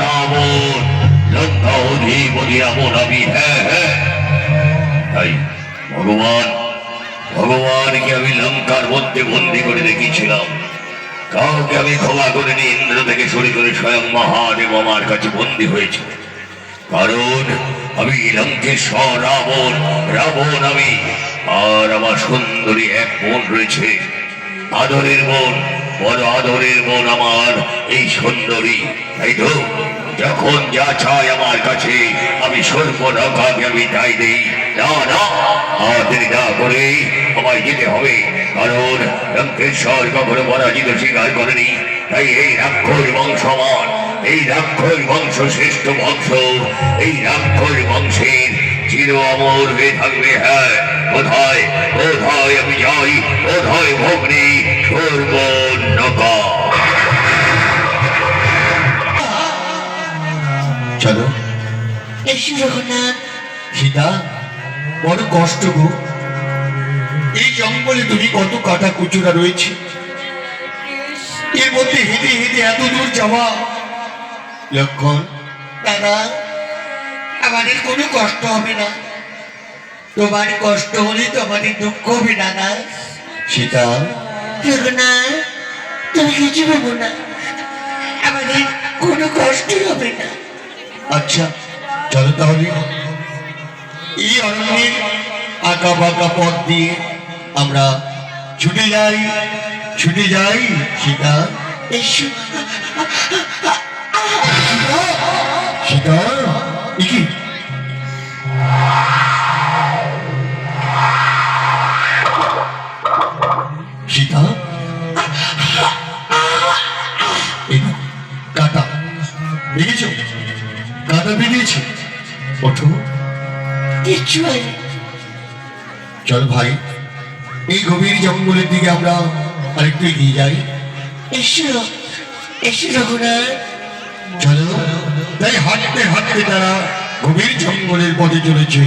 রাবণ লঙ্কা অধিপতি রাবণ আমি। হ্যাঁ হ্যাঁ, তাই ভগবানকে আমি লঙ্কার মধ্যে বন্দি করে রেখেছিলাম। কাউকে আমি ক্ষমা করিনি। ইন্দ্র থেকে শুরু করে স্বয়ং মহাদেব আমার কাছে বন্দী হয়েছে, কারণ আমি লঙ্কেশ্বর রাবণ। আমি। আর আমার সুন্দরী এক বোন রয়েছে, আদরের বোন, বড় আদরের বোন আমার এই সুন্দরী। তাই তো যখন যা চাই আমার কাছে আমি সর্বরকাকে আমি তাই দেই। না না, দেরি না করে আমায় যেতে হবে, কারণ লঙ্কেশ্বর কখনো পরাজিত স্বীকার করেনি। তাই এই রাক্ষস বংশ আমার, এই রাক্ষস বংশ শ্রেষ্ঠ বংশ, এই রাক্ষস বংশের চির অমর হয়ে থাকবে। হ্যাঁ, কোথায় কোথায় আমি যাই, কোথায় ভগ্নি সর্বনকা। চলো সীতা, বড় কষ্ট গো, এই জঙ্গলে তুমি কত কাটা কুচুরা রয়েছে, এর মধ্যে হেঁটে হেঁটে এত দূর যাওয়া। লক্ষণ, দাদা, আমাদের কোনো কষ্ট হবে না, তোমার কষ্ট হলে তোমাদের দুঃখ হবে দাদা। সীতা, না, তুমি কিছু ভেবো না, আমাদের কোনো কষ্টই হবে না। আচ্ছা চলো তাহলে এই অরণ্যের আঁকা বাঁকা পথ দিয়ে আমরা ছুটে যাই সীতা। এসো। সীতা, কি সীতা, কাটা দেখেছ, কাটা বেরিয়েছে। ওঠো, কিচ্ছু হয়নি। চল ভাই, এই গভীর জঙ্গলের দিকে আমরা আরেকটু এগিয়ে যাই। এসো এসো রঘুনাথ। চলো। তাই হাঁটতে হাঁটতে তারা গভীর জঙ্গলের পথে চলেছে।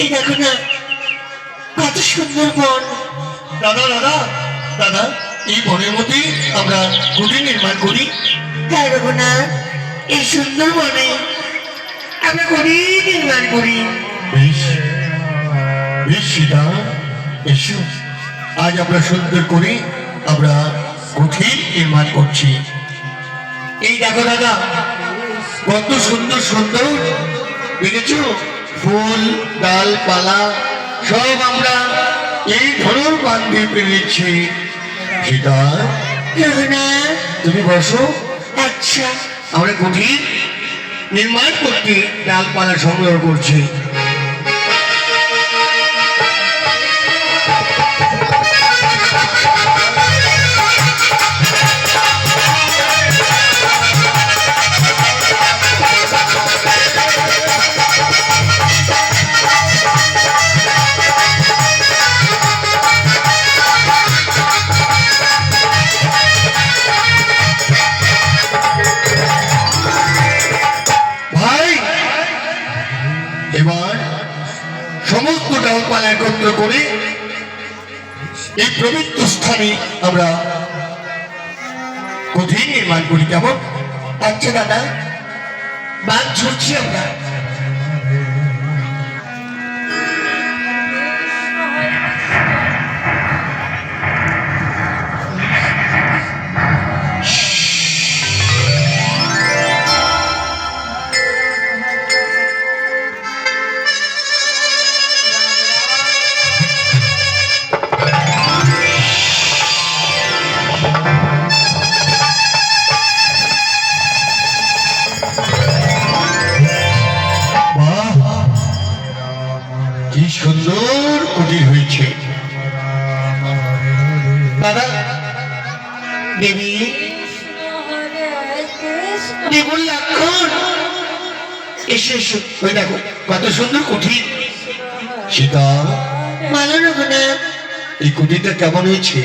এই দেখো না, কত সুন্দর বন। দাদা দাদা দাদা, এই বনের মধ্যে আমরা কুটির নির্মাণ করি। হ্যাঁ রঘুনাথ, এই সুন্দর বনে আমরা কুটির নির্মাণ করি। বেশ বেশ সীতা, এসো, আজ আমরা সুন্দর করে আমরা কুটির নির্মাণ করছি। এই দেখো দাদা, কত সুন্দর সুন্দর দেখেছো, ফুল ডালপালা সব আমরা এই ধরুন বান্ধে পেরেছি। সীতা, রঘুনাথ, তুমি বসো। আচ্ছা। আমরা কুঠির নির্মাণ করতে ডালপালা সংগ্রহ করছি। এবার সমস্ত ডালপালা একত্র করে এই পবিত্র স্থানে আমরা কুঠির নির্মাণ করি। কেমন? আচ্ছা দাদা, বাঘ ছুটছি আমরা। কি সুন্দর কুটির হয়েছে। দাদা, দেবী দেবর লক্ষণ এসে এসো। ওই দেখো কত সুন্দর কুঠি। সীতা, ভালো রঘুনাথ, এই কুঠিটা কেমন হয়েছে?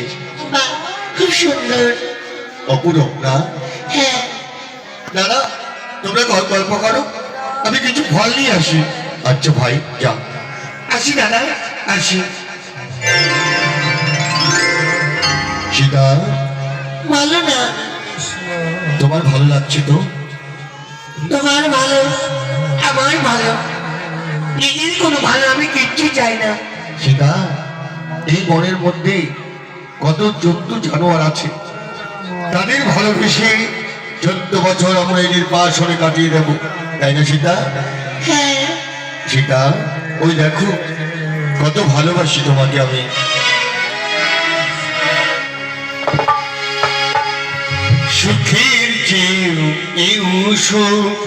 বাহ, খুব সুন্দর। অপূরব না? হ্যাঁ, দাদা, তোমরা গল্প করো, আমি কিছু ফল নিয়ে আসি। আচ্ছা ভাই, যা। আসি দাদা, আসি। সীতা, ভালো না? তোমার ভালো লাগছে তো? তোমার ভালো, আমার ভালো, নিজের কোনো ভালো আমি কিচ্ছু চাই না। সীতা, এই বনের মধ্যে কত জন্তু জানোয়ার আছে, তাদের ভালোবেসে 14 বছর আমরা এই নির্বাসনে কাটিয়ে দেবো, তাই না সীতা? হ্যাঁ, সীতা, ওই দেখো কত ভালোবাসি তোমাকে আমি। সুখের চেয়েও সুখ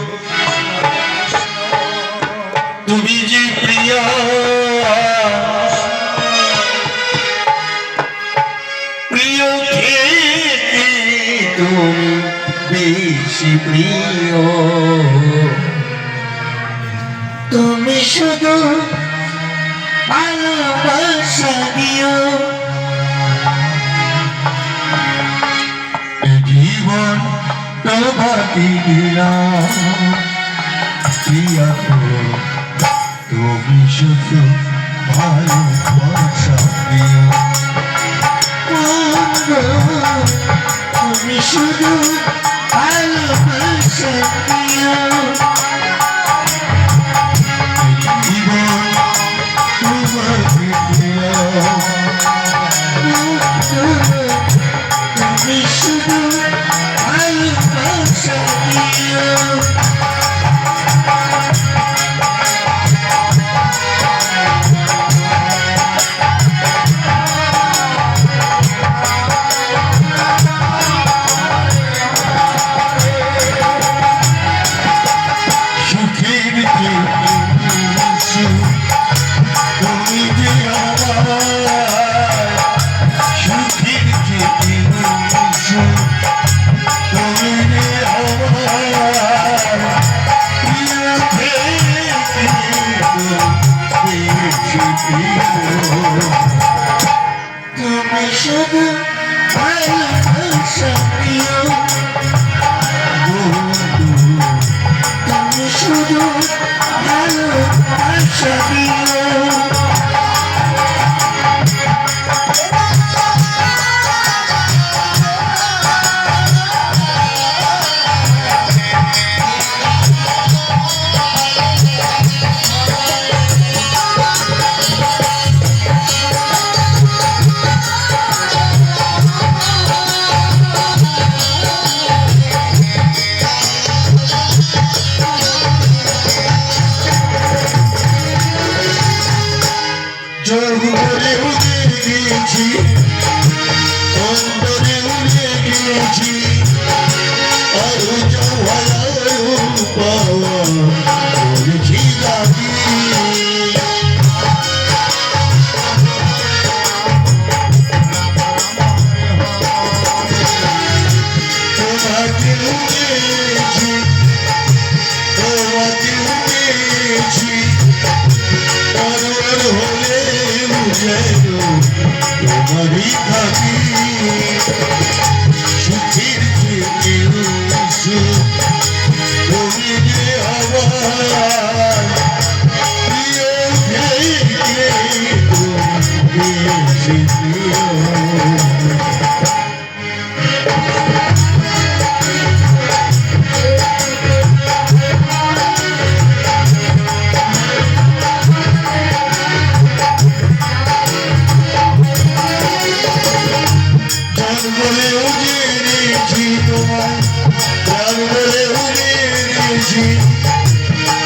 তুমি যে প্রিয়া, প্রিয় থেকে তুমি বেশি প্রিয়। তুমি শুধু ভালোবাসা দিও। এ জীবন তোমাকে দিলাম প্রিয়া, তুমি শুধু ভালোবাসা দিও। তুমি শুধু ভালোবাসা দিও। জীবন তোমাকে দিলাম। তুমি শুধু ভালোবাসা দিও। সুখের চেয়েও তুমি যে আমার, সুখের চেয়েও তুমি যে আমার, প্রিয় থেকে বেশি প্রিয়। তুমি শুধু ভালোবাসা দিও। তুমি শুধু ভালোবাসা দিও। জোর করে উঠে গিয়েছি, অন্তরে উঠে গিয়েছি, আরো জওয়ালা পাওয়া করেছি দাবি। তোমাকে উঠেছি, তোমাকে উঠেছি, পরর হলে যেন তোমারই থাকি। সুখের চেয়েও সুখ তুমি যে আমার, প্রিয় থেকে তুমি বেশি প্রিয়। প্রাণ বলে উড়িয়েছি তোমায়, প্রাণ বলে উড়িয়েছি,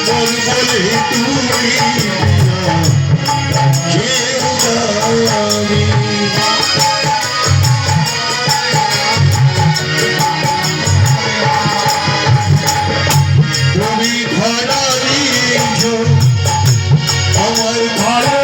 মন বলে তুমি কেউ জানি। তুমি ভাড়া দিয়েছ আমার ভাড়া